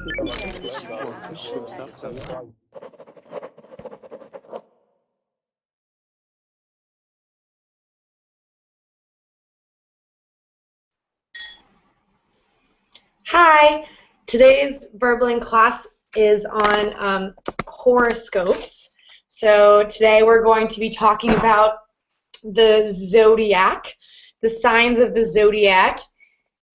Hi, today's Verbling class is on horoscopes. So today we're going to be talking about the zodiac, the signs of the zodiac,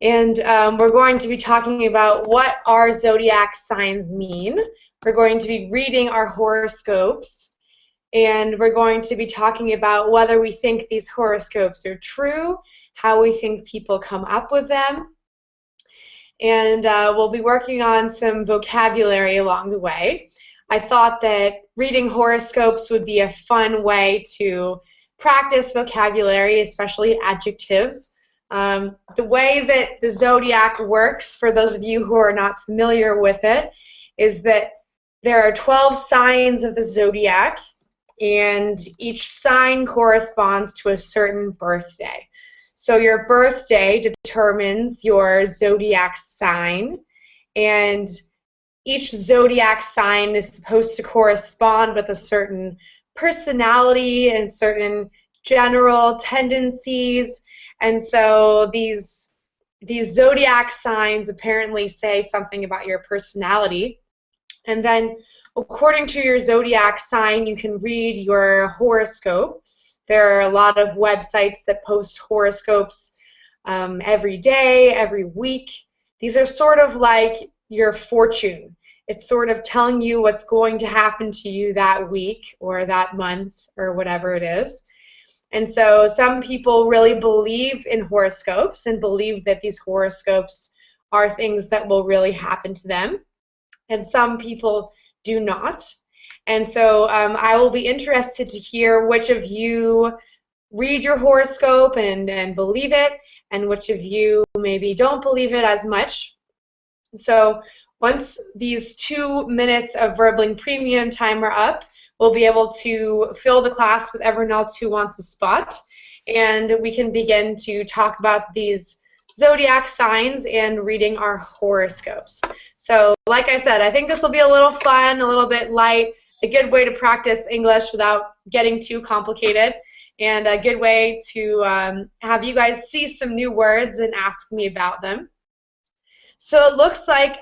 and we're going to be talking about what our zodiac signs mean. We're going to be reading our horoscopes, and we're going to be talking about whether we think these horoscopes are true, how we think people come up with them, and we'll be working on some vocabulary along the way. I thought that reading horoscopes would be a fun way to practice vocabulary, especially adjectives. The way that the zodiac works, for those of you who are not familiar with it, is that there are 12 signs of the zodiac, and each sign corresponds to a certain birthday. So your birthday determines your zodiac sign, and each zodiac sign is supposed to correspond with a certain personality and certain general tendencies. And so these zodiac signs apparently say something about your personality. And then according to your zodiac sign, you can read your horoscope. There are a lot of websites that post horoscopes every day, every week. These are sort of like your fortune. It's sort of telling you what's going to happen to you that week or that month or whatever it is. And so some people really believe in horoscopes and believe that these horoscopes are things that will really happen to them. And some people do not. And so I will be interested to hear which of you read your horoscope and believe it, and which of you maybe don't believe it as much. So once these 2 minutes of Verbling Premium time are up, we'll be able to fill the class with everyone else who wants a spot, and we can begin to talk about these zodiac signs and reading our horoscopes. So like I said, I think this will be a little fun, a little bit light, a good way to practice English without getting too complicated, and a good way to have you guys see some new words and ask me about them. So it looks like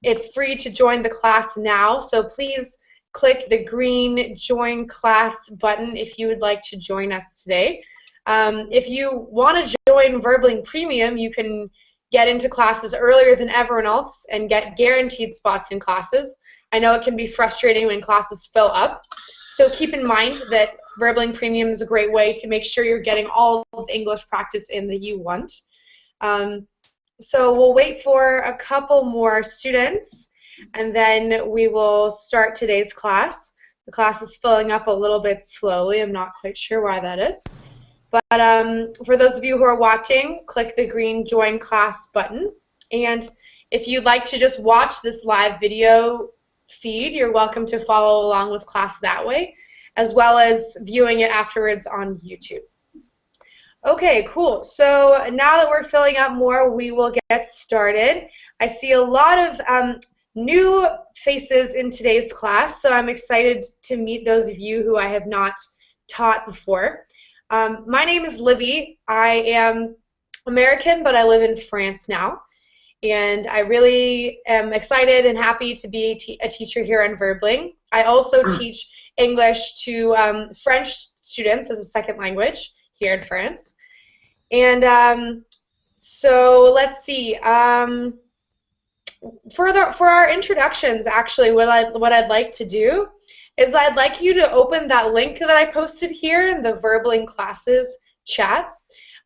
it's free to join the class now, so please click the green Join Class button if you would like to join us today. If you want to join Verbling Premium, you can get into classes earlier than everyone else and get guaranteed spots in classes. I know it can be frustrating when classes fill up, so keep in mind that Verbling Premium is a great way to make sure you're getting all of the English practice in that you want. So we'll wait for a couple more students, and then we will start today's class. The class is filling up a little bit slowly. I'm not quite sure why that is. But for those of you who are watching, click the green Join Class button. And if you'd like to just watch this live video feed, you're welcome to follow along with class that way, as well as viewing it afterwards on YouTube. Okay, cool. So now that we're filling up more, we will get started. I see a lot of new faces in today's class, so I'm excited to meet those of you who I have not taught before. My name is Libby. I am American, but I live in France now. And I really am excited and happy to be a teacher here in Verbling. I also teach English to French students as a second language here in France. And so let's see. For our introductions, actually, what I'd like to do is I'd like you to open that link that I posted here in the Verbling classes chat.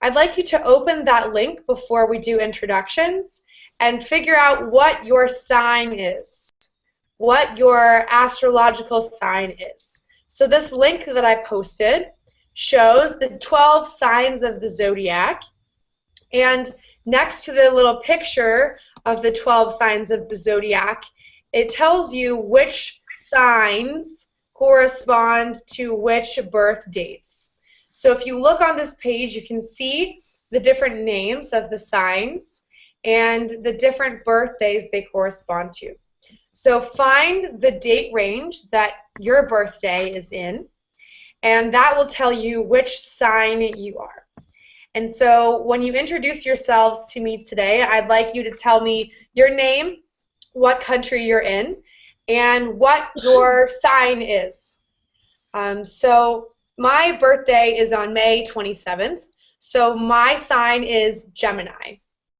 I'd like you to open that link before we do introductions and figure out what your sign is, what your astrological sign is. So this link that I posted shows the 12 signs of the zodiac, and next to the little picture of the 12 signs of the zodiac, it tells you which signs correspond to which birth dates. So if you look on this page, you can see the different names of the signs, and the different birthdays they correspond to. So find the date range that your birthday is in, and that will tell you which sign you are. And so when you introduce yourselves to me today, I'd like you to tell me your name, what country you're in, and what your sign is. So my birthday is on May 27th, so my sign is Gemini.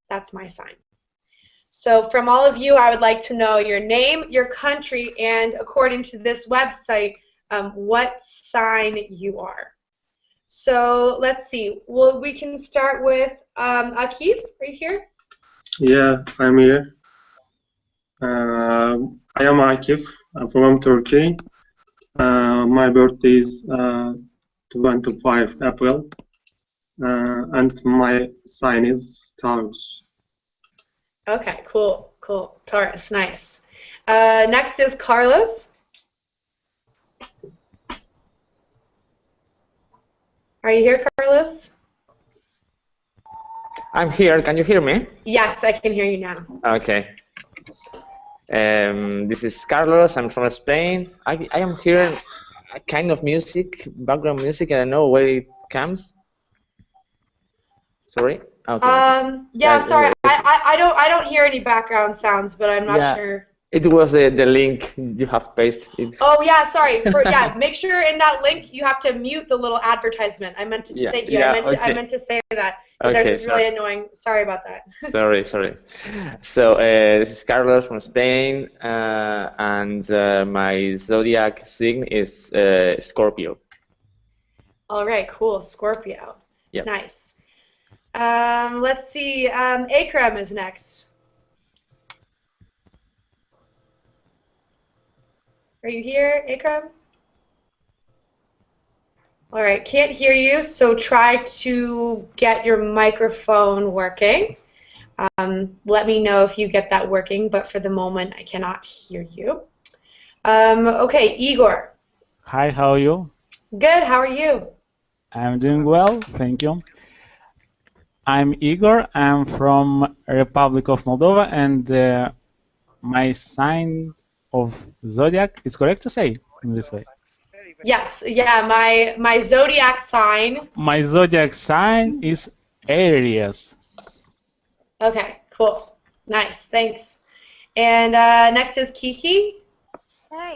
That's my sign. So from all of you, I would like to know your name, your country, and according to this website, what sign you are. So let's see. Well, we can start with Akif. Are you here? Yeah, I'm here. I am Akif. I'm from Turkey. My birthday is 25 April, and my sign is Taurus. Okay, cool, cool. Taurus, nice. Next is Carlos. Are you here, Carlos? I'm here. Can you hear me? Yes, I can hear you now. Okay. This is Carlos. I'm from Spain. I am hearing a kind of music, background music. I don't know where it comes. Sorry. Okay. Yeah, sorry. I don't hear any background sounds, but I'm not sure. It was the link you have pasted. Oh yeah, sorry. Make sure in that link you have to mute the little advertisement. I meant to thank you. I meant to say that. This is really annoying. Sorry about that. Sorry. So this is Carlos from Spain, and my zodiac sign is Scorpio. All right, cool. Scorpio. Yeah. Nice. Let's see. Akram is next. Are you here, Akram? All right, can't hear you, so try to get your microphone working. Let me know if you get that working, but for the moment, I cannot hear you. Okay, Igor. Hi, how are you? Good, how are you? I'm doing well, thank you. I'm Igor, I'm from Republic of Moldova, and my sign of zodiac, it's correct to say in this way? Yes, yeah, my zodiac sign. My zodiac sign is Aries. Okay, cool. Nice, thanks. And next is Kiki. Hi.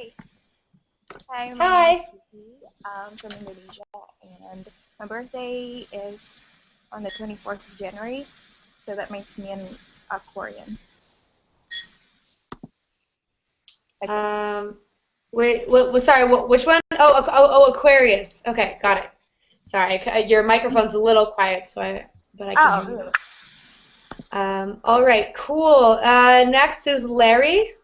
Hi. Hi. Kiki. I'm from Indonesia, and my birthday is on the 24th of January, so that makes me an Aquarian. Wait, sorry, which one? Oh, Aquarius. Okay, got it. Sorry, your microphone's a little quiet, but I can hear you. All right, cool. Next is Larry.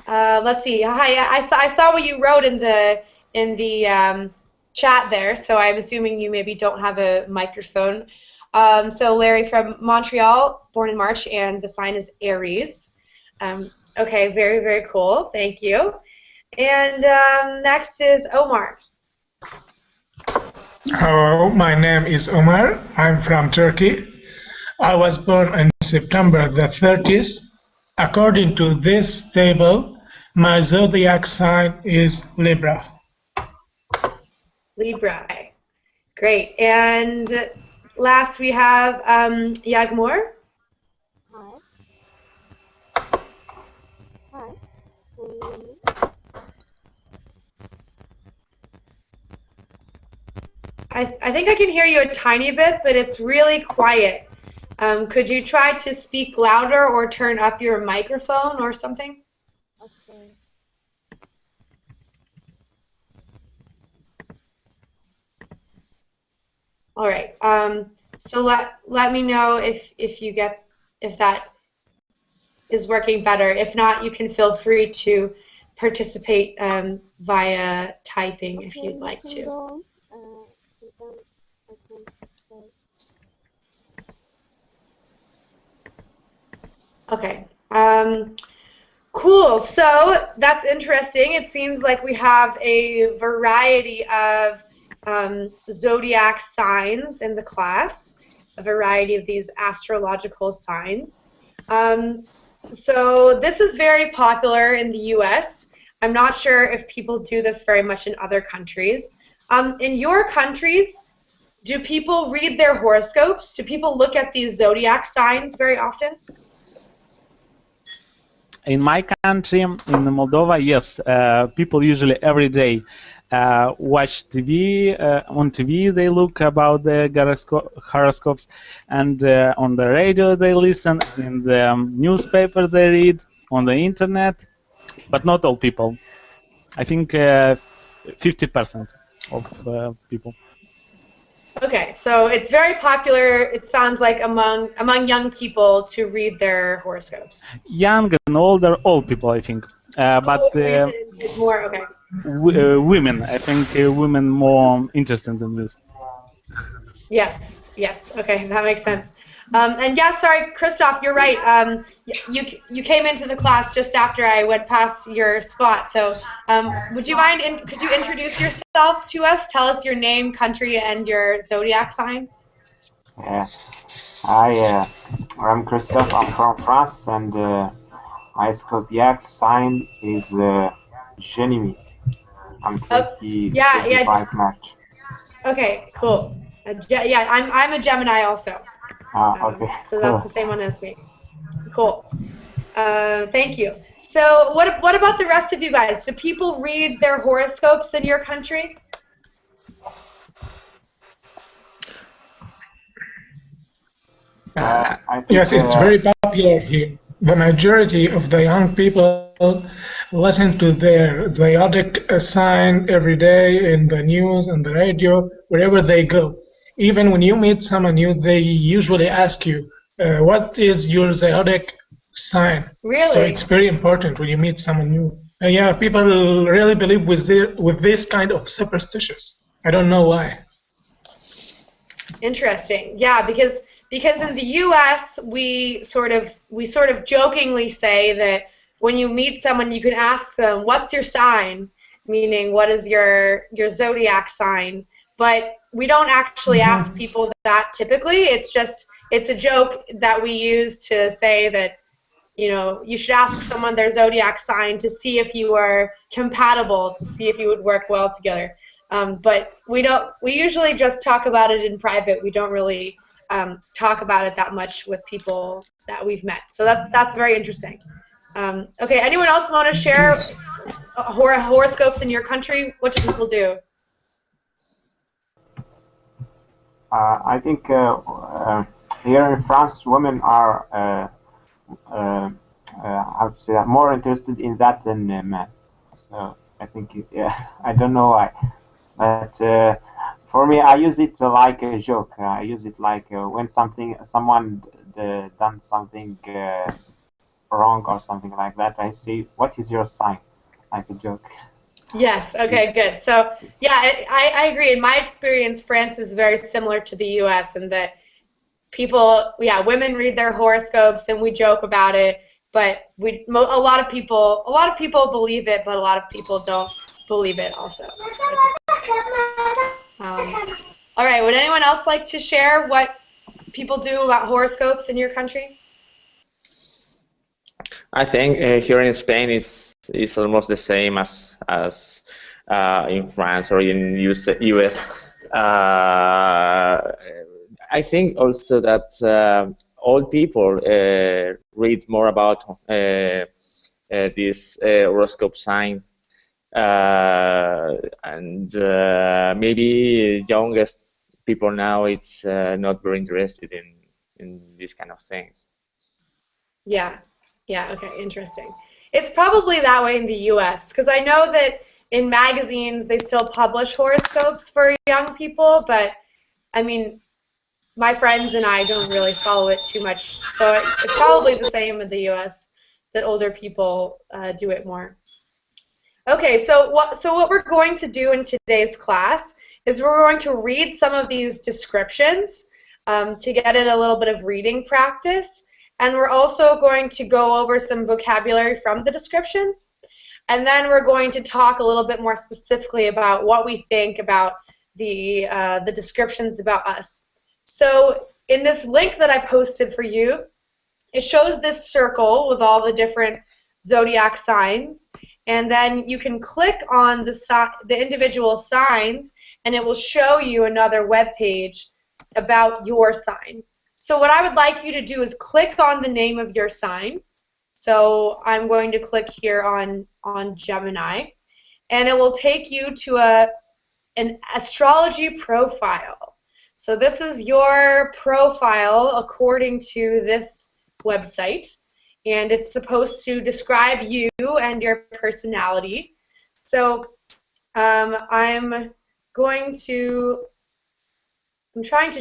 Let's see. Hi, I saw what you wrote in the chat there, so I'm assuming you maybe don't have a microphone. So Larry from Montreal, born in March, and the sign is Aries. Okay, very, very cool. Thank you. And next is Omar. Hello, my name is Omar. I'm from Turkey. I was born on September the 30th. According to this table, my zodiac sign is Libra. Libra. Great. And last we have Yagmor. Hi. I think I can hear you a tiny bit, but it's really quiet. Could you try to speak louder or turn up your microphone or something? Okay. All right. So let me know if that is working better. If not, you can feel free to participate via typing if you'd like to. Okay. Cool. So that's interesting. It seems like we have a variety of zodiac signs in the class. a variety of these astrological signs. So this is very popular in the US. I'm not sure if people do this very much in other countries. In your countries, do people read their horoscopes? Do people look at these zodiac signs very often? In my country, in Moldova, yes, people usually every day watch TV. On TV, they look about the horoscopes, and on the radio they listen. In the newspaper they read. On the internet, but not all people. I think 50% of people. Okay, so it's very popular, it sounds like, among young people to read their horoscopes. Young and older, all people, I think. But it's more, okay. Women, I think women more interested in this. Yes, yes, okay, that makes sense. And yeah, sorry, Christoph, you're right. You came into the class just after I went past your spot. So would you mind, could you introduce yourself to us? Tell us your name, country, and your zodiac sign. Yeah, I'm Christoph. I'm from France, and my zodiac sign is Gemini. I'm 25 March. Okay, cool. Yeah, I'm a Gemini also. Okay. So that's the same one as me. Cool. Thank you. So what about the rest of you guys? Do people read their horoscopes in your country? Yes, it's very popular here. The majority of the young people listen to their zodiac sign every day in the news and the radio, wherever they go. Even when you meet someone new, they usually ask you, what is your zodiac sign? Really? So it's very important when you meet someone new. Yeah, people really believe with this kind of superstitious. I don't know why. Interesting. Yeah, because in the U.S. we sort of jokingly say that when you meet someone, you can ask them, "What's your sign?" Meaning, what is your zodiac sign? But we don't actually ask people that typically. It's a joke that we use to say that, you know, you should ask someone their zodiac sign to see if you are compatible, to see if you would work well together. But we usually just talk about it in private. We don't really talk about it that much with people that we've met. So that's very interesting. Okay, anyone else want to share horoscopes in your country? What do people do? I think here in France, women are how to say that, more interested in that than men. So I think, yeah, I don't know why, but for me, I use it like a joke. I use it like when someone done something wrong or something like that. I say, "What is your sign?" Like a joke. Yes, okay, good. So, yeah, I agree. In my experience, France is very similar to the U.S. in that women read their horoscopes and we joke about it, but a lot of people believe it, but a lot of people don't believe it also. All right, would anyone else like to share what people do about horoscopes in your country? I think here in Spain is almost the same as in France or in US. I think also that old people read more about this horoscope sign, and maybe youngest people now it's not very interested in these kind of things. Yeah. Yeah, okay, interesting. It's probably that way in the U.S. because I know that in magazines they still publish horoscopes for young people, but I mean, my friends and I don't really follow it too much, so it's probably the same in the U.S. that older people do it more. Okay, so what we're going to do in today's class is we're going to read some of these descriptions to get in a little bit of reading practice. And we're also going to go over some vocabulary from the descriptions. And then we're going to talk a little bit more specifically about what we think about the descriptions about us. So in this link that I posted for you, it shows this circle with all the different zodiac signs, and then you can click on the individual signs, and it will show you another web page about your sign. So what I would like you to do is click on the name of your sign. So I'm going to click here on Gemini, and it will take you to an astrology profile. So this is your profile according to this website, and it's supposed to describe you and your personality. So I'm trying to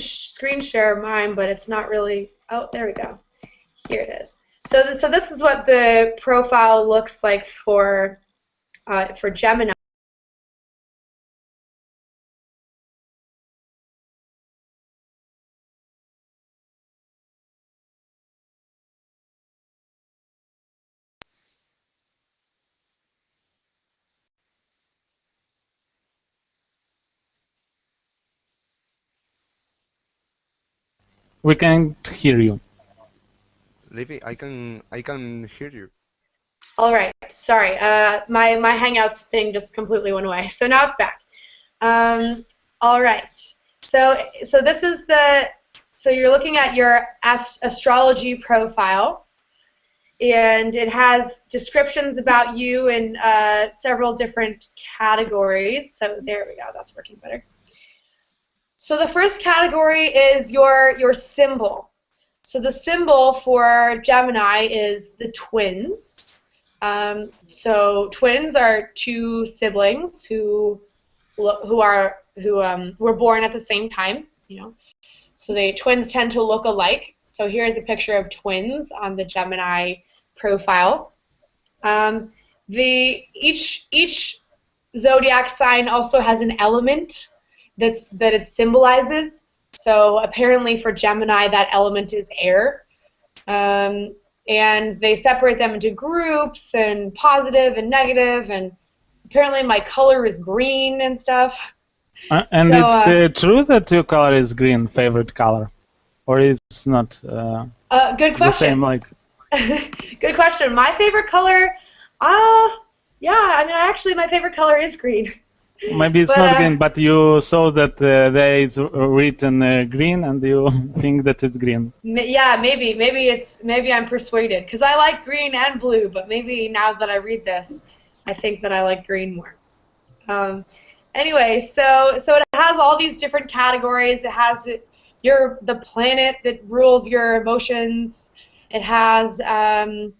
screen share mine, but it's not really, oh, there we go. Here it is. So this is what the profile looks like for Gemini. We can't hear you. Libby, I can hear you. All right, sorry. My Hangouts thing just completely went away. So now it's back. All right. So this is so you're looking at your astrology profile, and it has descriptions about you in several different categories. So there we go. That's working better. So the first category is your symbol. So the symbol for Gemini is the twins. So twins are two siblings who were born at the same time. You know, so twins tend to look alike. So here's a picture of twins on the Gemini profile. Each zodiac sign also has an element that it symbolizes. So apparently for Gemini, that element is air. And they separate them into groups and positive and negative, and apparently my color is green and stuff. And so, it's true that your color is green, favorite color, or it's not good question. The same, like... Good question. My favorite color, yeah, I mean, actually my favorite color is green. Maybe it's not green, but you saw that there is written green, and you think that it's green. Yeah, maybe I'm persuaded, because I like green and blue, but maybe now that I read this, I think that I like green more. Anyway, so it has all these different categories. It has the planet that rules your emotions. It has I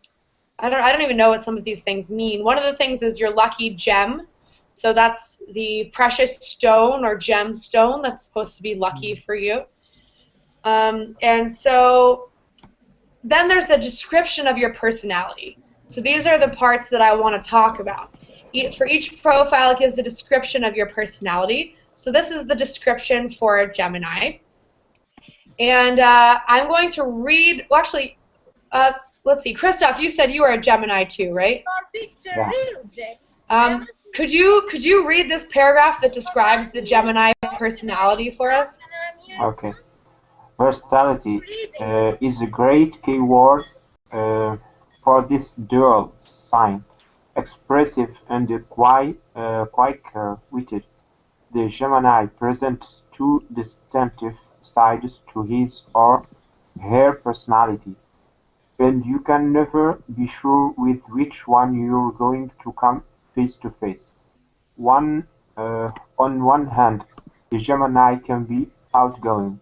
don't even know what some of these things mean. One of the things is your lucky gem. So that's the precious stone or gemstone that's supposed to be lucky for you. And so then there's the description of your personality. So these are the parts that I want to talk about. For each profile, it gives a description of your personality. So this is the description for Gemini. And I'm going to read, well, actually, let's see, Christoph, you said you were a Gemini too, right? Yeah. Could you read this paragraph that describes the Gemini personality for us? Okay. Versatility is a great keyword for this dual sign. Expressive and quick-witted, the Gemini presents two distinctive sides to his or her personality, and you can never be sure with which one you're going to come face to face. On one hand, the Gemini can be outgoing,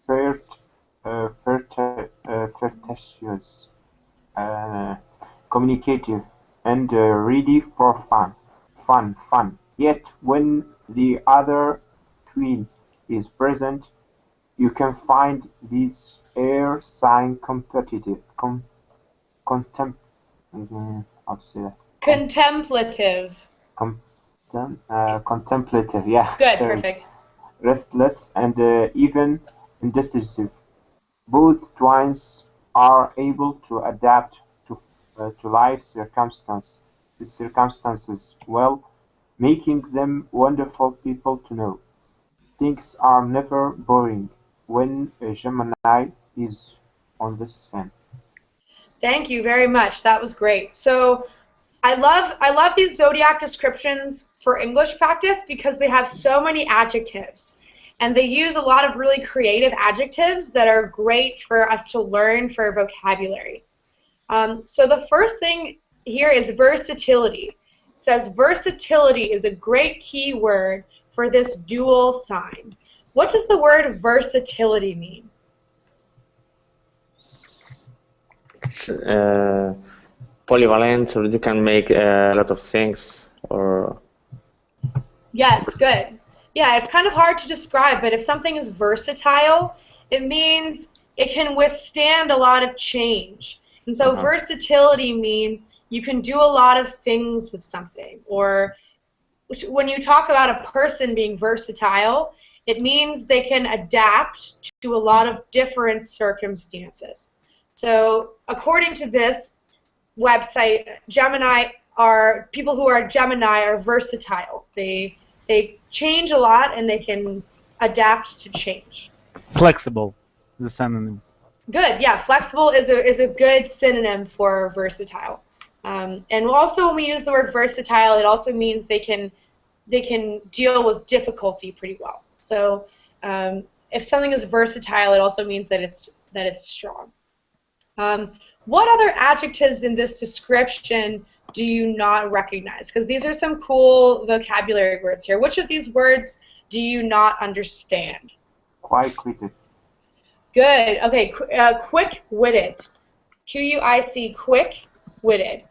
flirtatious, communicative, and ready for fun. Yet, when the other twin is present, you can find this air sign competitive, how to say that? Contemplative. Contemplative, yeah. Good, Sorry. perfect. Restless and even indecisive. Both twins are able to adapt to life circumstances well, making them wonderful people to know. Things are never boring when a Gemini is on the sun? Thank you very much. That was great. So I love these zodiac descriptions for English practice because they have so many adjectives. And they use a lot of really creative adjectives that are great for us to learn for vocabulary. So the first thing here is versatility. It says versatility is a great key word for this dual sign. What does the word versatility mean? It's polyvalent, so you can make a lot of things. Or Yes, good. Yeah, it's kind of hard to describe, but if something is versatile, it means it can withstand a lot of change. And so versatility means you can do a lot of things with something. Or when you talk about a person being versatile, it means they can adapt to a lot of different circumstances. So according to this website, people who are Gemini are versatile. They change a lot and they can adapt to change. Flexible, the synonym. Good, yeah. Flexible is a good synonym for versatile. And also when we use the word versatile, it also means they can deal with difficulty pretty well. So if something is versatile, it also means that it's strong. What other adjectives in this description do you not recognize? Because these are some cool vocabulary words here. Which of these words do you not understand? Quick-witted. Good. Okay. Quick-witted. Q-U-I-C. Quick-witted.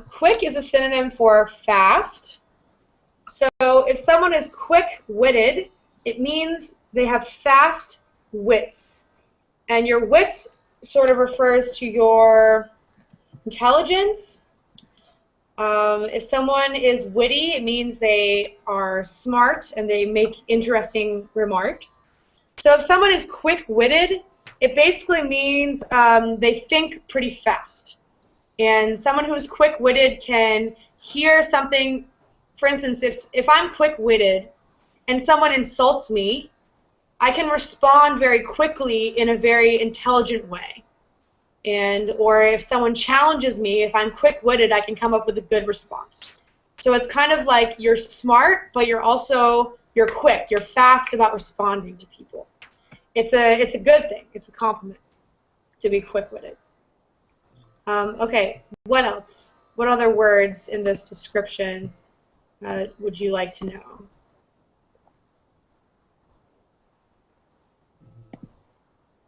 Quick is a synonym for fast. So if someone is quick-witted, it means they have fast wits. And your wits sort of refers to your intelligence. If someone is witty, it means they are smart and they make interesting remarks. So if someone is quick-witted, it basically means they think pretty fast. And someone who is quick-witted can hear something. For instance, if I'm quick-witted and someone insults me, I can respond very quickly in a very intelligent way. Or if someone challenges me, if I'm quick-witted, I can come up with a good response. So it's kind of like you're smart, but you're quick. You're fast about responding to people. It's a good thing. It's a compliment to be quick-witted. Okay, what else? What other words in this description would you like to know?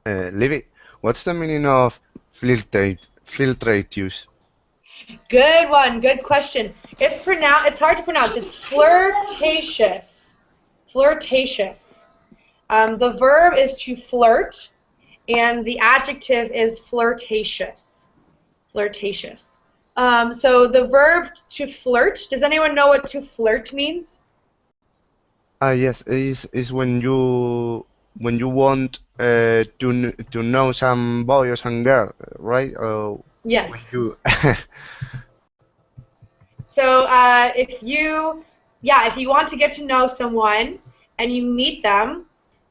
Libby, what's the meaning of filtrate? Good one. Good question. It's hard to pronounce. It's flirtatious. Flirtatious. The verb is to flirt, and the adjective is flirtatious. Flirtatious. So the verb to flirt. Does anyone know what to flirt means? Yes, is when you want to know some boy or some girl, right? Yes. You So if you want to get to know someone and you meet them,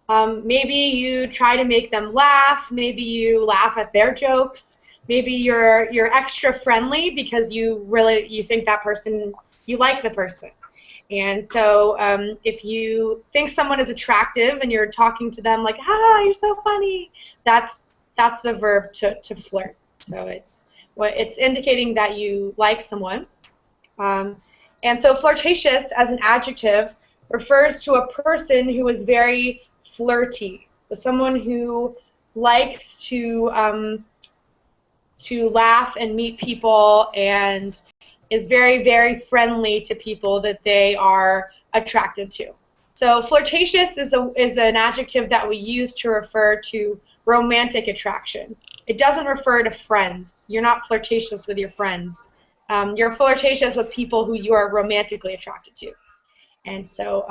maybe you try to make them laugh. Maybe you laugh at their jokes. Maybe you're extra friendly because you think that person, you like the person. And so if you think someone is attractive and you're talking to them like, ah, you're so funny, that's the verb to flirt. So it's indicating that you like someone. And so flirtatious as an adjective refers to a person who is very flirty, someone who likes to laugh and meet people and is very, very friendly to people that they are attracted to. So flirtatious is an adjective that we use to refer to romantic attraction. It doesn't refer to friends. You're not flirtatious with your friends. You're flirtatious with people who you are romantically attracted to. And so,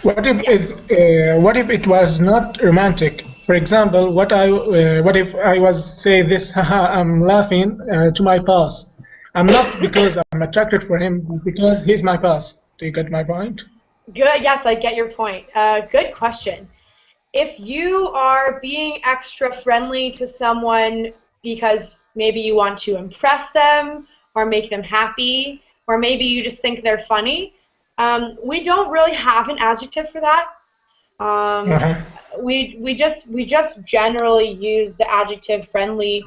what if it was not romantic? For example, what if I was say this? Haha, I'm laughing to my boss. I'm not because I'm attracted for him, because he's my boss. Do you get my point? Good. Yes, I get your point. Good question. if you are being extra friendly to someone because maybe you want to impress them or make them happy, or maybe you just think they're funny, we don't really have an adjective for that. We just generally use the adjective friendly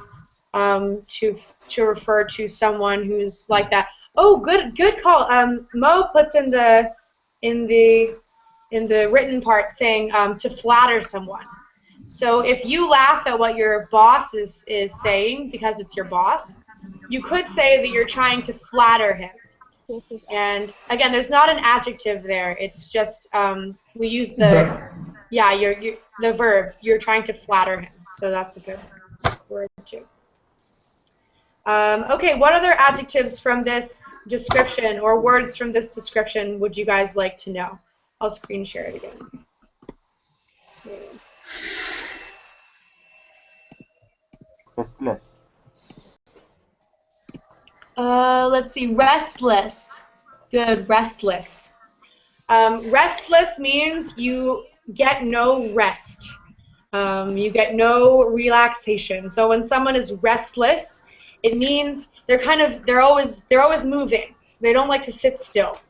to refer to someone who's like that. Oh, good call. Mo puts in the written part saying to flatter someone. So if you laugh at what your boss is saying because it's your boss, you could say that you're trying to flatter him. And again, there's not an adjective there. It's just we use the the verb. You're trying to flatter him. So that's a good word too. Okay, what other adjectives from this description or words from this description would you guys like to know? I'll screen share it again. Here it is. Restless. Let's see, restless. Good, restless. Restless means you get no rest. You get no relaxation. So when someone is restless, it means they're always moving. They don't like to sit still.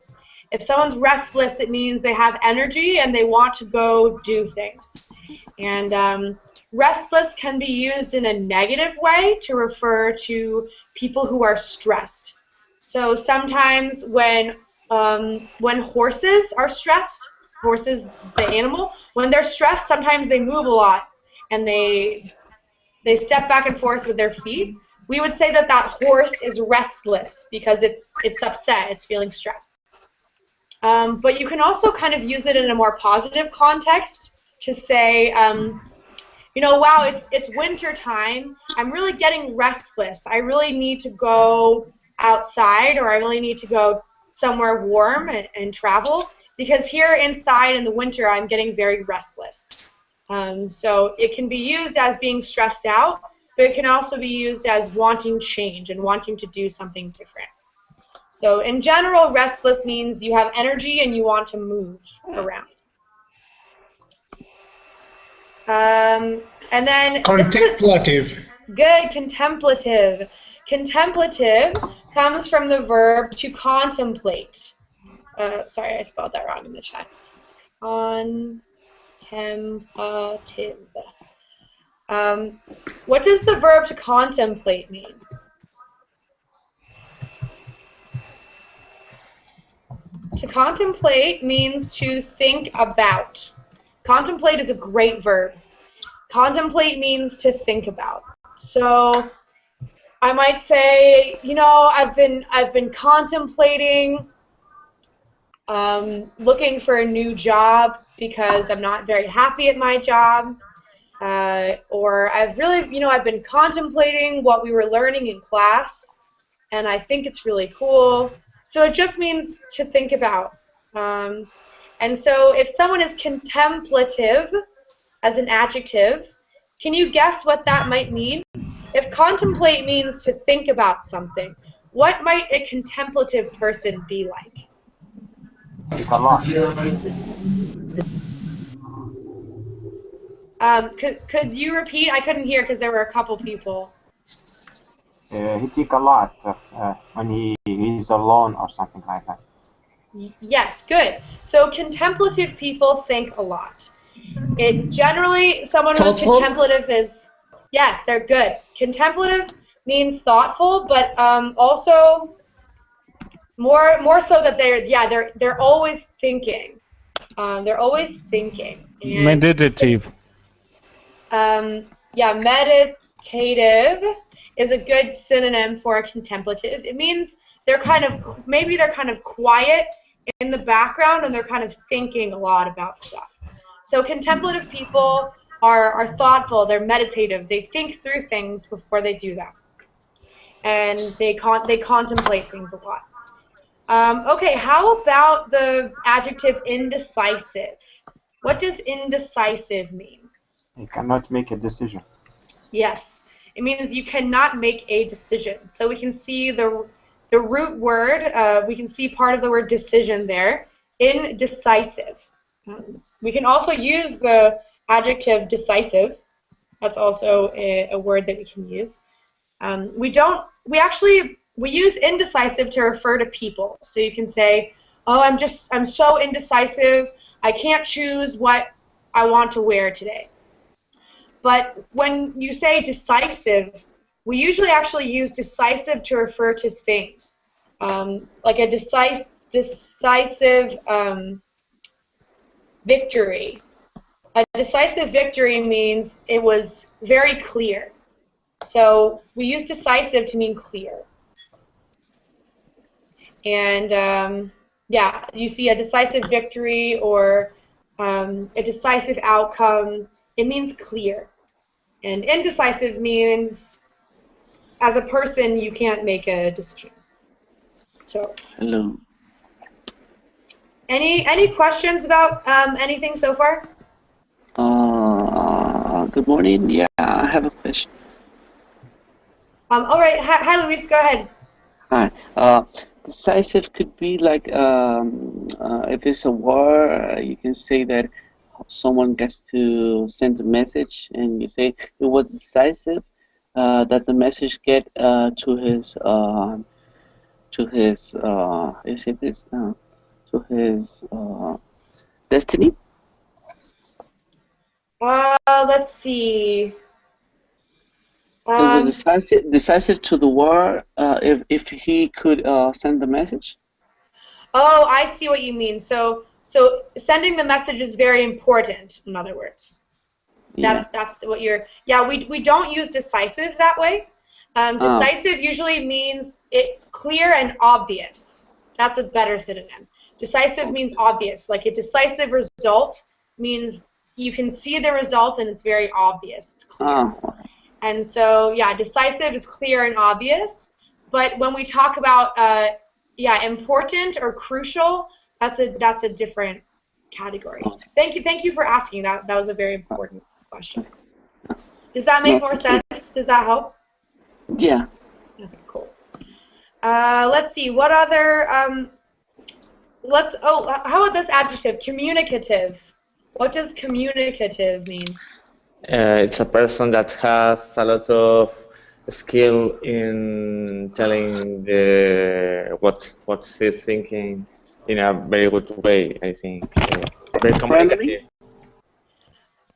If someone's restless, it means they have energy and they want to go do things. And restless can be used in a negative way to refer to people who are stressed. So sometimes when horses are stressed, horses, the animal, when they're stressed, sometimes they move a lot and they step back and forth with their feet. We would say that horse is restless because it's upset, it's feeling stressed. But you can also kind of use it in a more positive context to say, wow, it's winter time. I'm really getting restless. I really need to go outside, or I really need to go somewhere warm and travel, because here inside in the winter I'm getting very restless. So it can be used as being stressed out, but it can also be used as wanting change and wanting to do something different. So in general, restless means you have energy and you want to move around. And then contemplative. Good, contemplative. Contemplative comes from the verb to contemplate. Sorry, I spelled that wrong in the chat. Contemplative. What does the verb to contemplate mean? To contemplate means to think about. Contemplate is a great verb. Contemplate means to think about. So I might say, I've been contemplating looking for a new job because I'm not very happy at my job. Or I've been contemplating what we were learning in class, and I think it's really cool. So it just means to think about. And so if someone is contemplative as an adjective, can you guess what that might mean? If contemplate means to think about something, what might a contemplative person be like? A lot. Could you repeat? I couldn't hear because there were a couple people. He think a lot when he's alone or something like that. Yes, good. So contemplative people think a lot. It generally, someone who's contemplative is, yes, they're good. Contemplative means thoughtful, but also more so that they're always thinking. They're always thinking. And meditative. Meditative is a good synonym for contemplative. It means maybe they're kind of quiet in the background and they're kind of thinking a lot about stuff. So contemplative people are thoughtful, they're meditative, they think through things before they do them. And they contemplate things a lot. Okay, how about the adjective indecisive? What does indecisive mean? You cannot make a decision. Yes, it means you cannot make a decision. So we can see the root word, we can see part of the word decision there, indecisive. We can also use the adjective decisive. That's also a word that we can use. We use indecisive to refer to people. So you can say, oh, I'm so indecisive, I can't choose what I want to wear today. But when you say decisive, we usually actually use decisive to refer to things. Like a decisive victory. A decisive victory means it was very clear. So we use decisive to mean clear. And yeah, you see a decisive victory or a decisive outcome, it means clear. And indecisive means as a person you can't make a decision. So hello. Any questions about anything so far? Good morning. Yeah, I have a question. All right. Hi, Luis. Go ahead. Hi. Decisive could be like if it's a war, you can say that someone gets to send a message, and you say it was decisive that the message get to his destiny. Let's see. It was decisive to the war if he could send the message. Oh, I see what you mean. So sending the message is very important. In other words, Yeah. that's what you're. Yeah, we don't use decisive that way. Decisive usually means it clear and obvious. That's a better synonym. Decisive means obvious. Like a decisive result means you can see the result and it's very obvious. It's clear. And so, yeah, decisive is clear and obvious. But when we talk about, important or crucial, that's a different category. Thank you for asking that. That was a very important question. Does that make more sense? Does that help? Yeah. Okay, cool. Let's see. What other? How about this adjective? Communicative. What does communicative mean? It's a person that has a lot of skill in telling what he's thinking in a very good way, I think. Very communicative.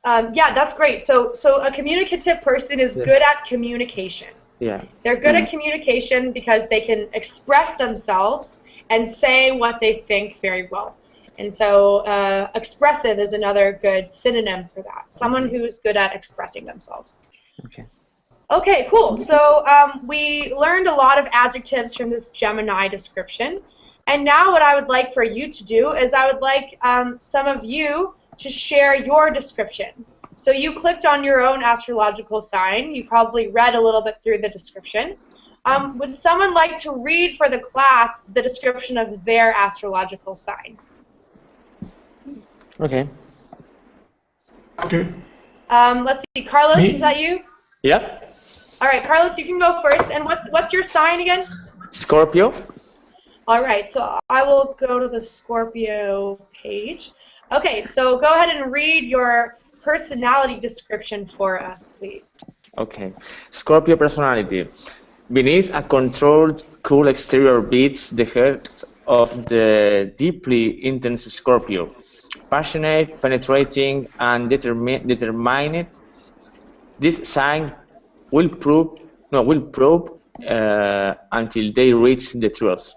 Yeah, that's great. So a communicative person is good at communication. Yeah. They're good at communication because they can express themselves and say what they think very well. And so expressive is another good synonym for that. Someone who's good at expressing themselves. Okay. Okay, cool. So we learned a lot of adjectives from this Gemini description. And now what I would like for you to do is I would like some of you to share your description. So you clicked on your own astrological sign. You probably read a little bit through the description. Would someone like to read for the class the description of their astrological sign? Okay. Okay. Let's see. Carlos, Me? was that you? Yep. All right, Carlos, you can go first. And what's your sign again? Scorpio. All right, so I will go to the Scorpio page. Okay, so go ahead and read your personality description for us, please. Okay. Scorpio personality. Beneath a controlled, cool exterior beats the heart of the deeply intense Scorpio. Passionate, penetrating, and determined, this sign will probe until they reach the truth.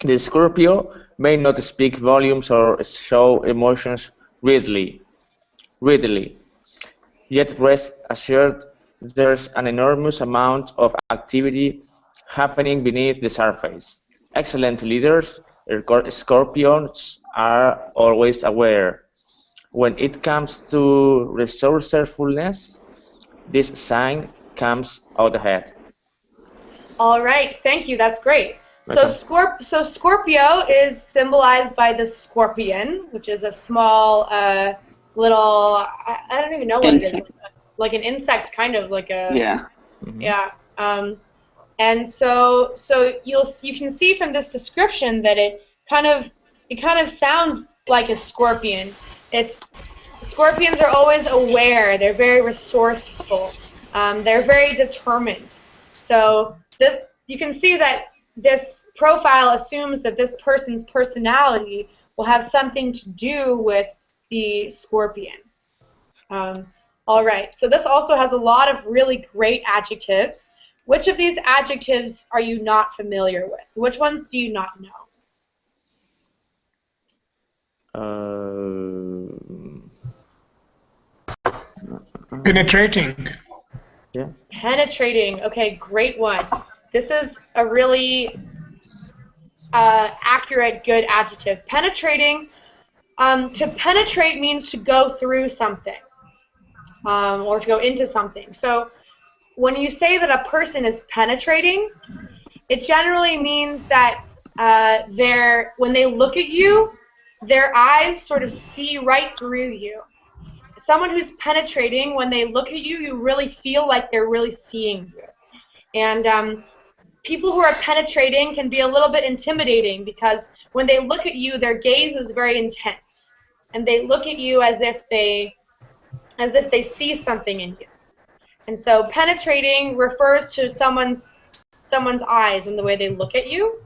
The Scorpio may not speak volumes or show emotions readily, yet rest assured there's an enormous amount of activity happening beneath the surface. Excellent leaders, Scorpions, are always aware. When it comes to resourcefulness, this sign comes out ahead. All right, thank you. That's great. So, Okay. Scorpio is symbolized by the scorpion, which is a small little, I don't even know what Insect. it is, like an insect, kind of like a, Yeah. yeah. And so you can see from this description that it kind of sounds like a scorpion. It's Scorpions are always aware. They're very resourceful. They're very determined. So this, you can see that this profile assumes that this person's personality will have something to do with the Scorpion. All right, so this also has a lot of really great adjectives. Which of these adjectives are you not familiar with? Which ones do you not know? Penetrating. Yeah. Penetrating. Okay, great one. This is a really accurate, good adjective. Penetrating. To penetrate means to go through something or to go into something. So when you say that a person is penetrating, it generally means that when they look at you, their eyes sort of see right through you. Someone who's penetrating, when they look at you, you really feel like they're really seeing you. And people who are penetrating can be a little bit intimidating because when they look at you, their gaze is very intense, and they look at you as if they see something in you. And so penetrating refers to someone's eyes and the way they look at you.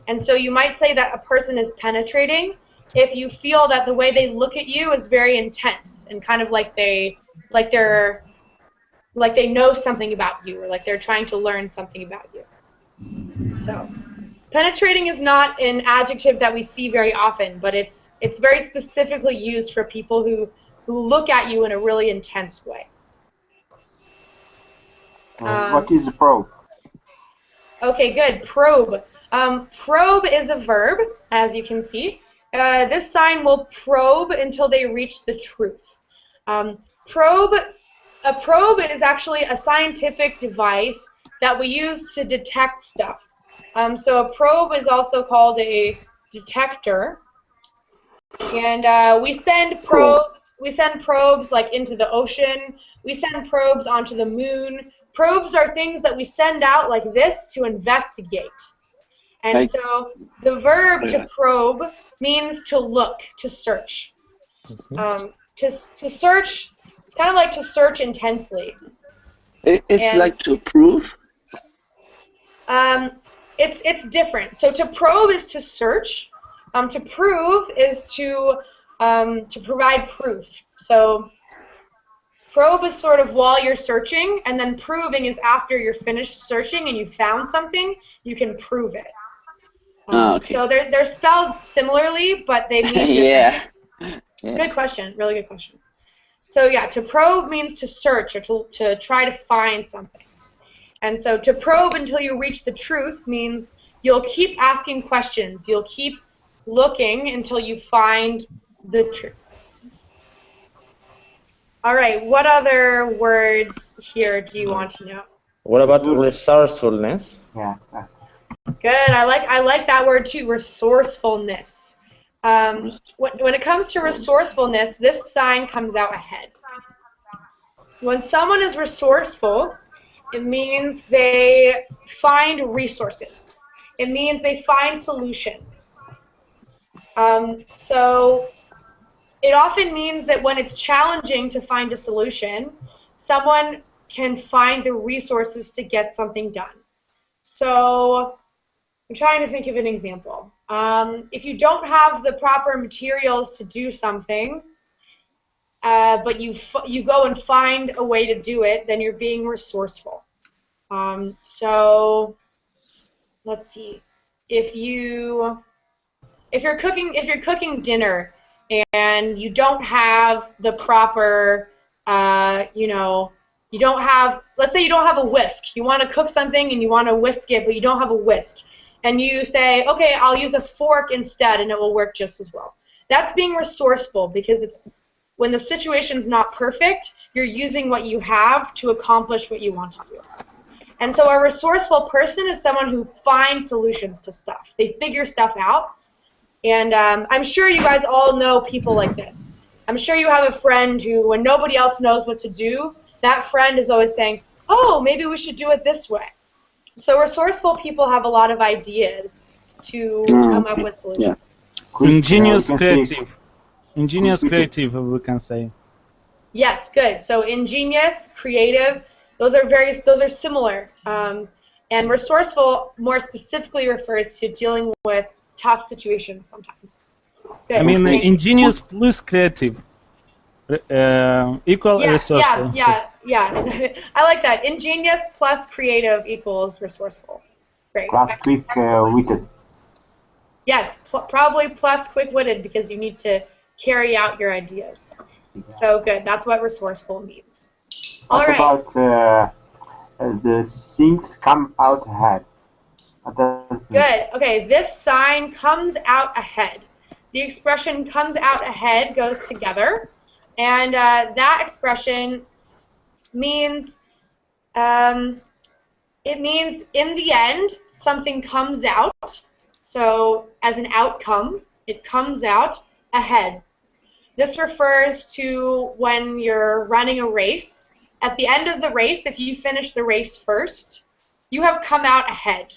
And so you might say that a person is penetrating if you feel that the way they look at you is very intense and kind of like they know something about you, or like they're trying to learn something about you. So penetrating is not an adjective that we see very often, but it's very specifically used for people who look at you in a really intense way. What is a probe? Okay, good. Probe. Probe is a verb, as you can see. This sign will probe until they reach the truth. A probe is actually a scientific device that we use to detect stuff. So a probe is also called a detector. And we send probes. We send probes like into the ocean. We send probes onto the moon. Probes are things that we send out like this to investigate. And so the verb to probe means to look, to search. To search, it's kind of like to search intensely. It's like to prove? It's different. So to probe is to search. To prove is to provide proof. So probe is sort of while you're searching, and then proving is after you're finished searching and you found something, you can prove it. Okay. So they're spelled similarly, but they mean different things. Yeah. Good question. Really good question. So yeah, to probe means to search or to try to find something. And so to probe until you reach the truth means you'll keep asking questions. You'll keep looking until you find the truth. All right, what other words here do you want to know? What about resourcefulness? Yeah. Good. I like that word too, resourcefulness. When it comes to resourcefulness, this sign comes out ahead. When someone is resourceful, it means they find resources. It means they find solutions. So it often means that when it's challenging to find a solution, someone can find the resources to get something done. So I'm trying to think of an example. If you don't have the proper materials to do something, but you go and find a way to do it, then you're being resourceful. So let's see. If you're cooking dinner and you don't have the proper, you don't have, let's say you don't have a whisk. You want to cook something and you want to whisk it, but you don't have a whisk. And you say, okay, I'll use a fork instead and it will work just as well. That's being resourceful because it's when the situation's not perfect, you're using what you have to accomplish what you want to do. And so a resourceful person is someone who finds solutions to stuff. They figure stuff out. And I'm sure you guys all know people like this. I'm sure you have a friend who, when nobody else knows what to do, that friend is always saying, oh, maybe we should do it this way. So resourceful people have a lot of ideas to come up with solutions. Ingenious creative. Ingenious creative, we can say. Yes, good. So ingenious, creative, those are similar. And resourceful more specifically refers to dealing with tough situations sometimes. Good. I mean, Thank you. ingenious plus creative equal resourceful. Yeah. I like that. Ingenious plus creative equals resourceful. Great. Plus quick-witted. Yes, probably plus quick-witted because you need to carry out your ideas. So good. That's what resourceful means. All what right. about the things come out ahead? Good. Okay, this sign comes out ahead. The expression comes out ahead goes together. And that expression means, it means in the end, something comes out. So as an outcome, it comes out ahead. This refers to when you're running a race. At the end of the race, if you finish the race first, you have come out ahead.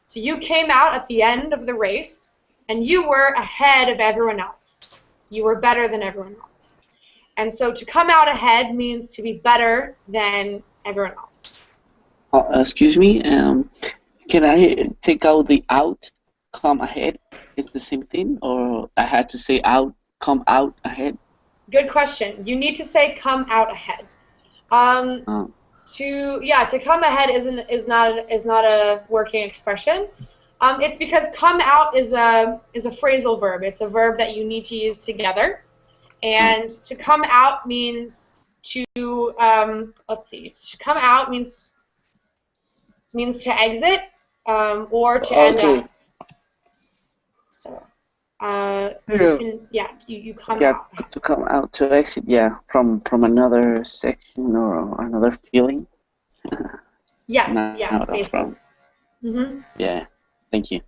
So you came out at the end of the race, and you were ahead of everyone else. You were better than everyone else. And so to come out ahead means to be better than everyone else. Excuse me, can I take out the out, come ahead? It's the same thing, or I had to say out, come out ahead? Good question. You need to say come out ahead. To come ahead is not a working expression. It's because come out is a phrasal verb. It's a verb that you need to use together. And to come out means to let's see. To come out means to exit or to end up. So you come out. To come out, to exit, from another section or another feeling. Yes, basically. Yeah, thank you.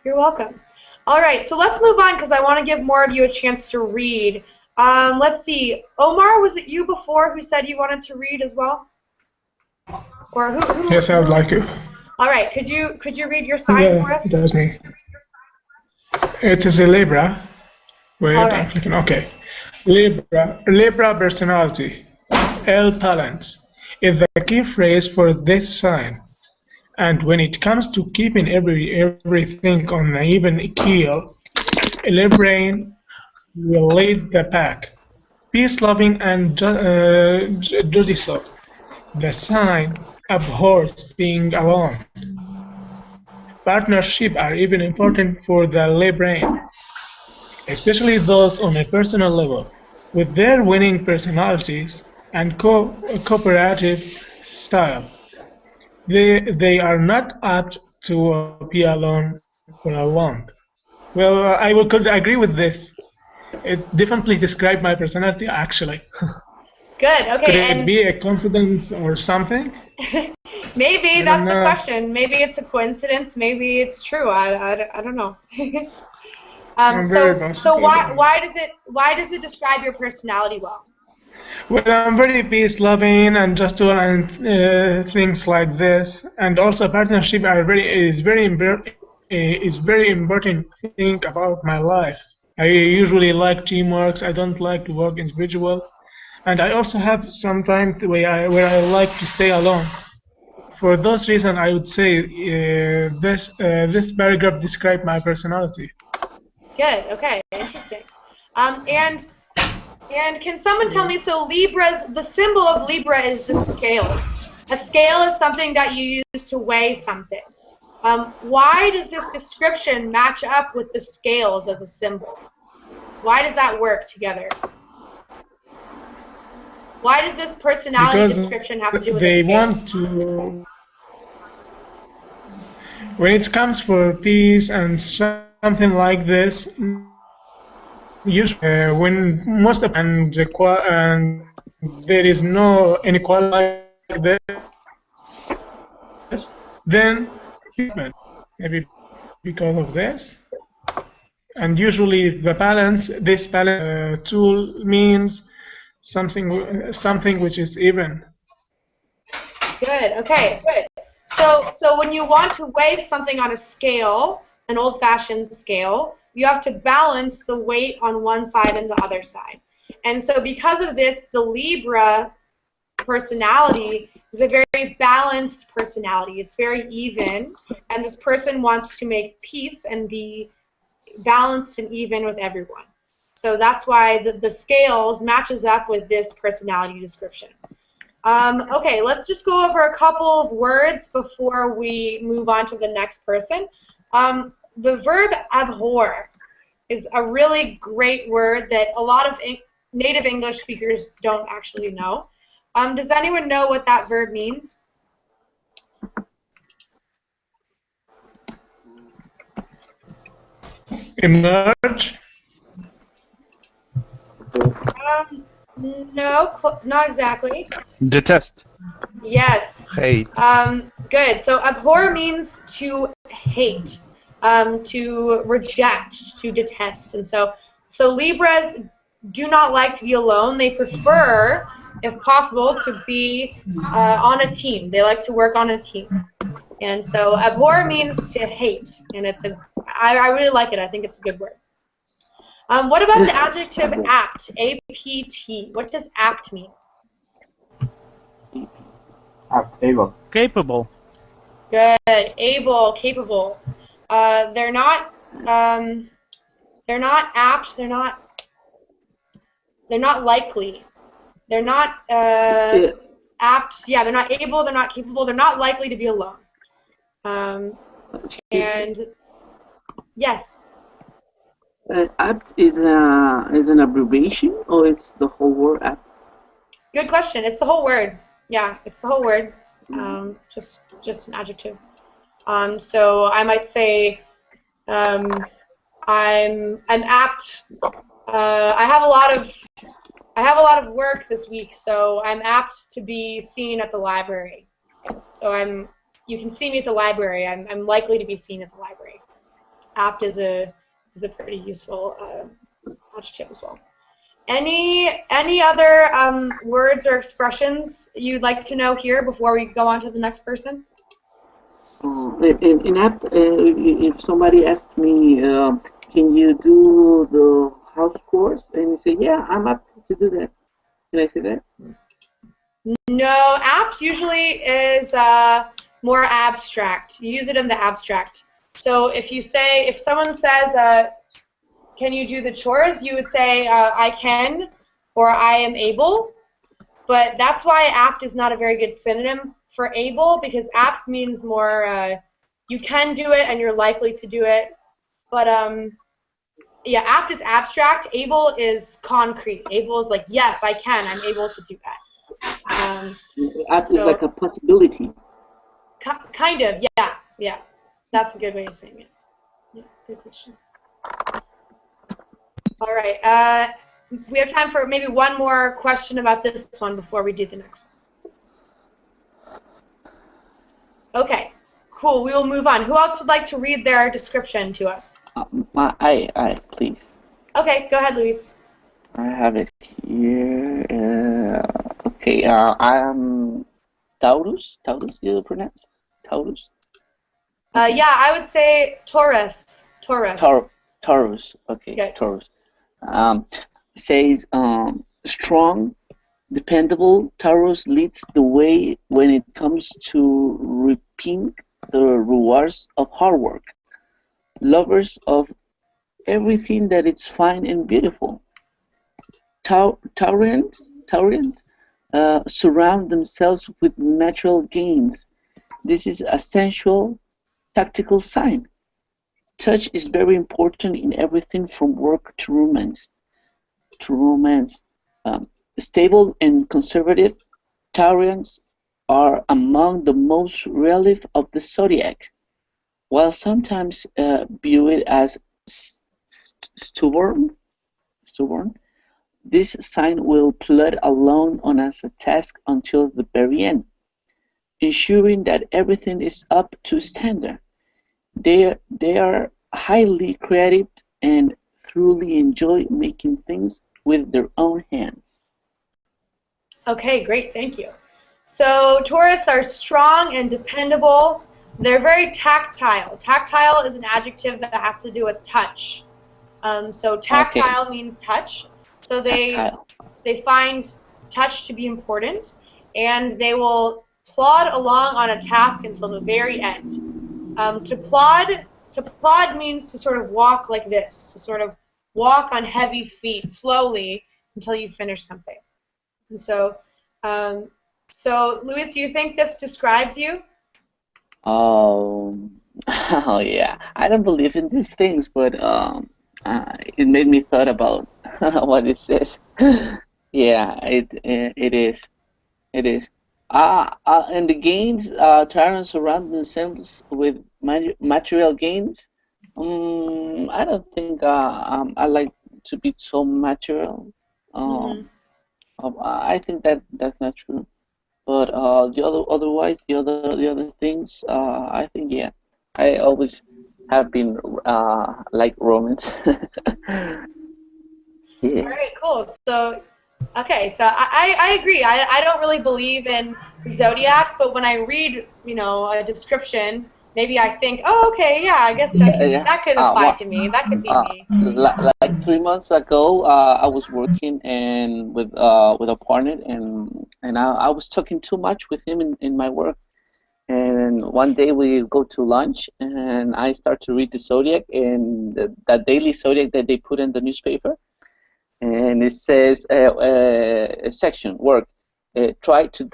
You're welcome. All right, so let's move on because I want to give more of you a chance to read. Let's see. Omar, was it you before who said you wanted to read as well? Or who? Yes, I would like to. All right, could you read your sign for us? That was me. It is a Libra. Wait, all right. Okay. Libra personality. El Palance is the key phrase for this sign. And when it comes to keeping everything on an even keel, Librain will lead the pack. Peace-loving and judicial. The sign abhors being alone. Partnership are even important for the Librain, especially those on a personal level. With their winning personalities and cooperative style, they are not apt to be alone for long. Well, could agree with this. It definitely described my personality, actually. Good. Okay. Could it be a coincidence or something? Maybe that's the question. Maybe it's a coincidence. Maybe it's true. I don't know. So why does it describe your personality well? Well, I'm very peace-loving and just and things like this, and also partnership is very important thing about my life. I usually like teamwork. I don't like to work individual, and I also have some time where I like to stay alone. For those reasons, I would say this paragraph describes my personality. Good. Okay. Interesting. And can someone tell me, so the symbol of Libra is the scales. A scale is something that you use to weigh something. Why does this description match up with the scales as a symbol? Why does that work together? Why does this personality description have to do with the scale? They want to, when it comes for peace and something like this, usually when most of and there is no inequality like this, then maybe because of this. And usually this balance tool means something which is even. Good. Okay. Good. So when you want to weigh something on a scale, an old-fashioned scale, you have to balance the weight on one side and the other side. And so because of this, the Libra personality is a very balanced personality. It's very even, and this person wants to make peace and be balanced and even with everyone. So that's why the scales matches up with this personality description. Okay, let's just go over a couple of words before we move on to the next person. The verb abhor is a really great word that a lot of native English speakers don't actually know. Does anyone know what that verb means? Emerge. No, not exactly. Detest. Yes. Hate. Good. So abhor means to hate, to reject, to detest. And so Libras do not like to be alone. They prefer, if possible, to be on a team. They like to work on a team. And so abhor means to hate, and I really like it. I think it's a good word. What about the adjective apt, A-P-T? What does apt mean? Apt, able. Capable. Good. Able, capable. They're not apt. They're not likely. They're not apt. Yeah, they're not able. They're not capable. They're not likely to be alone. And yes. Apt is an abbreviation, or it's the whole word apt? Good question. It's the whole word. Yeah, it's the whole word. Just an adjective. So I might say I'm apt. I have a lot of work this week, so I'm apt to be seen at the library. So you can see me at the library. I'm likely to be seen at the library. Apt is a pretty useful adjective as well. Any other words or expressions you'd like to know here before we go on to the next person? In apt, if somebody asks me, can you do the house chores? And you say, yeah, I'm apt to do that. Can I say that? No, apt usually is more abstract. You use it in the abstract. So if someone says, can you do the chores, you would say, I can, or I am able. But that's why apt is not a very good synonym for able, because apt means more you can do it and you're likely to do it. But yeah, apt is abstract. Able is concrete. Able is like, yes, I can. I'm able to do that. Apt is like a possibility. Kind of, yeah, yeah. That's a good way of saying it. Yeah, good question. All right. We have time for maybe one more question about this one before we do the next one. Okay, cool. We will move on. Who else would like to read their description to us? I, please. Okay, go ahead, Luis. I have it here. Okay, I am Taurus. Taurus, you pronounce? Taurus? Yeah, I would say Taurus. Taurus. Taurus. Okay, good. Taurus. Says strong, dependable. Taurus leads the way when it comes to reaping the rewards of hard work. Lovers of everything that is fine and beautiful. Taurians surround themselves with natural gains. This is a sensual, tactical sign. Touch is very important in everything from work to romance. Stable and conservative, Taurians are among the most realistic of the zodiac, while sometimes viewed as stubborn. This sign will plod along on as a task until the very end, ensuring that everything is up to standard. They are highly creative and thoroughly enjoy making things with their own hands. Okay, great, thank you. So Taurus are strong and dependable. They're very tactile. Tactile is an adjective that has to do with touch. So tactile means touch. So they they find touch to be important, and they will plod along on a task until the very end. To plod means to sort of walk like this, to sort of walk on heavy feet slowly until you finish something. And so, Luis, do you think this describes you? Oh, oh yeah. I don't believe in these things, but it made me thought about what it says. Yeah, it is. It is. And the gains try to surround themselves with material gains. I don't think I like to be so material. I think that's not true. But otherwise, the other things, I think yeah, I always have been like romance. Yeah. All right, cool. So, okay, so I agree. I don't really believe in zodiac, but when I read, a description, maybe I think, oh, okay, yeah, I guess that could apply to me. That could be me. Like 3 months ago, I was working with a partner, and I was talking too much with him in my work. And one day we go to lunch, and I start to read the zodiac and the daily zodiac that they put in the newspaper. And it says a section work. Try to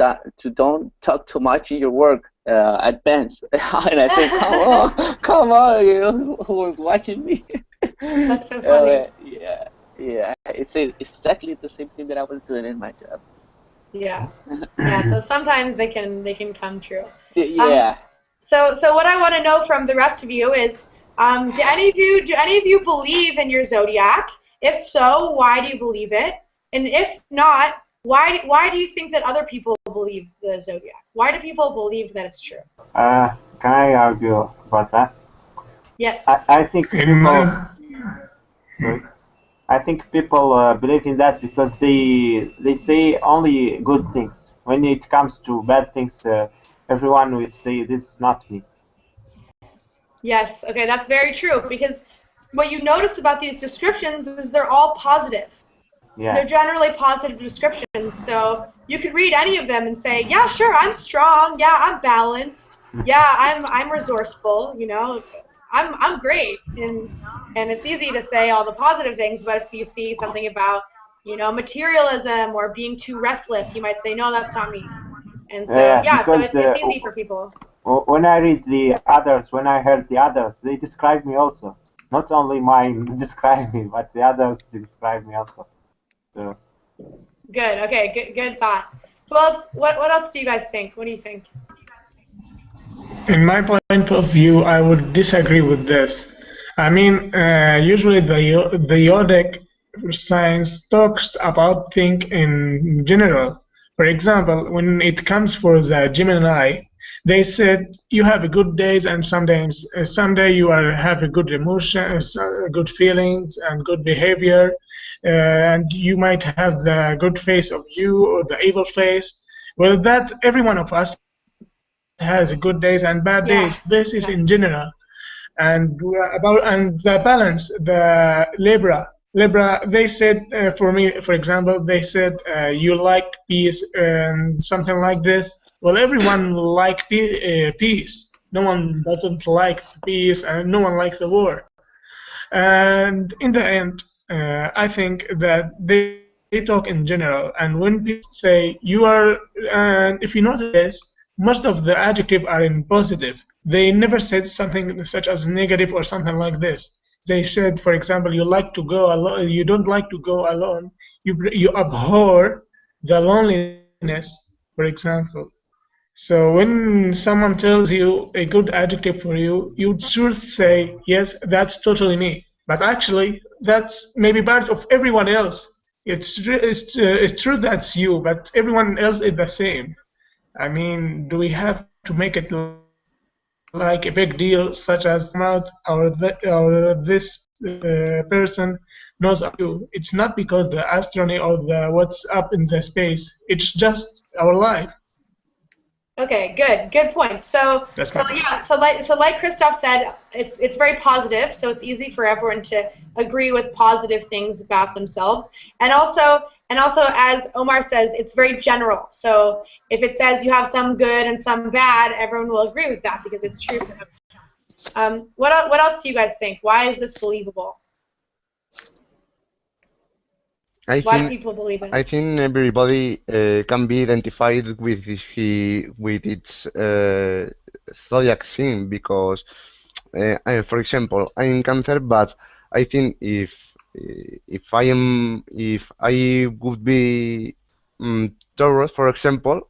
don't talk too much in your work. Advance. And I said, come on, who was watching me? That's so funny. Yeah. It's exactly the same thing that I was doing in my job. Yeah. So sometimes they can come true. Yeah. So what I want to know from the rest of you is, do any of you believe in your zodiac? If so, why do you believe it? And if not, why do you think that other people believe the zodiac? Why do people believe that it's true? Can I argue about that? Yes. I think people. I think people believe in that because they say only good things. When it comes to bad things, everyone will say this is not me. Yes. Okay, that's very true, because what you notice about these descriptions is they're all positive. Yeah. They're generally positive descriptions, so you could read any of them and say, yeah, sure, I'm strong, yeah, I'm balanced, yeah, I'm resourceful, I'm great, and it's easy to say all the positive things, but if you see something about, materialism or being too restless, you might say, no, that's not me. And so, so it's easy for people. When I read the others, when I heard the others, they describe me also. Not only mine describe me, but the others describe me also. So. Good. Okay. Good thought. Who else? What else do you guys think? What do you think? In my point of view, I would disagree with this. I mean, usually the zodiac science talks about things in general. For example, when it comes for the Gemini, they said you have a good days and sometimes someday you have a good emotions, good feelings and good behavior, and you might have the good face of you or the evil face. Well, that every one of us has good days and bad days. This is in general. And the balance, the Libra, they said, for me, for example, they said you like peace and something like this. Well, everyone like peace. No one doesn't like peace, and no one likes the war. And in the end, I think that they talk in general. And when people say you are, and if you notice this, most of the adjectives are in positive. They never said something such as negative or something like this. They said, for example, you like to go alone. You don't like to go alone. You abhor the loneliness, for example. So when someone tells you a good adjective for you, you should say, yes, that's totally me. But actually, that's maybe part of everyone else. It's true that's you, but everyone else is the same. I mean, do we have to make it like a big deal, such as or this person knows you? It's not because the astronomy or the what's up in the space. It's just our life. Okay, good point. So like Christoph said, it's very positive, so it's easy for everyone to agree with positive things about themselves. And also And also, as Omar says, it's very general. So if it says you have some good and some bad, everyone will agree with that because it's true for them. What else do you guys think? Why is this believable? Why do people believe it? I think everybody can be identified with its zodiac sign because, for example, I'm Cancer, but I think if I would be Taurus, for example,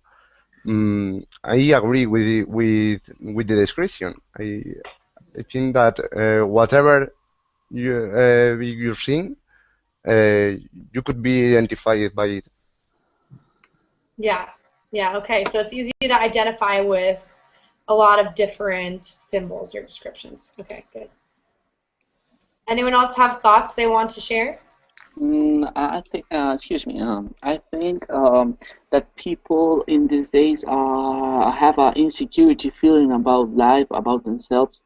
I agree with the description. I think that whatever you're seeing, you could be identified by it. Yeah, okay. So it's easy to identify with a lot of different symbols or descriptions. Okay, good. Anyone else have thoughts they want to share? I think, excuse me, I think that people in these days have an insecurity feeling about life, about themselves,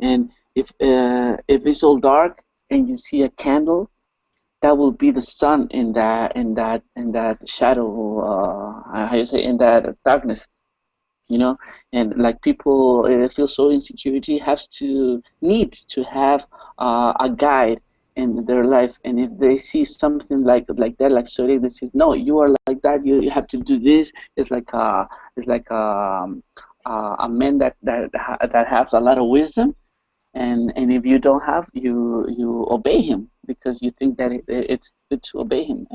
and if it's all dark and you see a candle, that will be the sun in that shadow. How you say, in that darkness, you know. And like people feel so insecurity needs to have a guide in their life, and if they see something like that, like Sori, they says, no, you are like that, you have to do this. It's like a man that has a lot of wisdom, and if you don't have, you obey him because you think that it's good to obey him,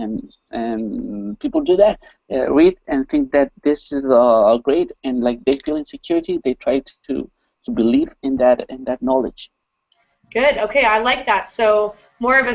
and people do that, read and think that this is great, and like they feel insecurity, they try to believe in that knowledge. Good. Okay, I like that. So more of a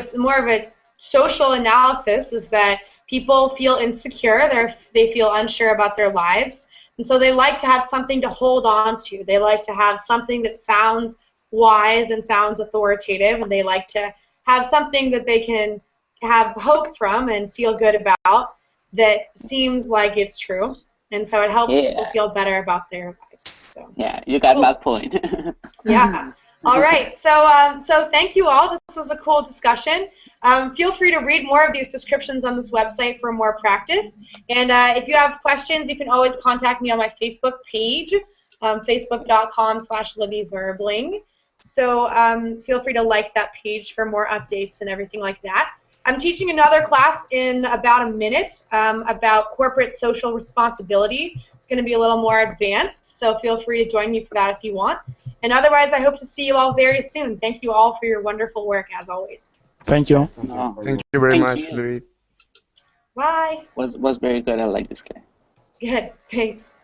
social analysis is that people feel insecure. They feel unsure about their lives, and so they like to have something to hold on to. They like to have something that sounds wise and sounds authoritative, and they like to have something that they can have hope from and feel good about that seems like it's true. And so it helps people feel better about their lives. So, yeah, you got my point. Yeah. All right. So thank you all. This was a cool discussion. Feel free to read more of these descriptions on this website for more practice. And if you have questions, you can always contact me on my Facebook page, facebook.com/LibbyVerbling. So feel free to like that page for more updates and everything like that. I'm teaching another class in about a minute about corporate social responsibility. It's going to be a little more advanced, so feel free to join me for that if you want. And otherwise, I hope to see you all very soon. Thank you all for your wonderful work, as always. Thank you. Thank you very much, Libby. Bye. Was very good. I like this guy. Good. Thanks.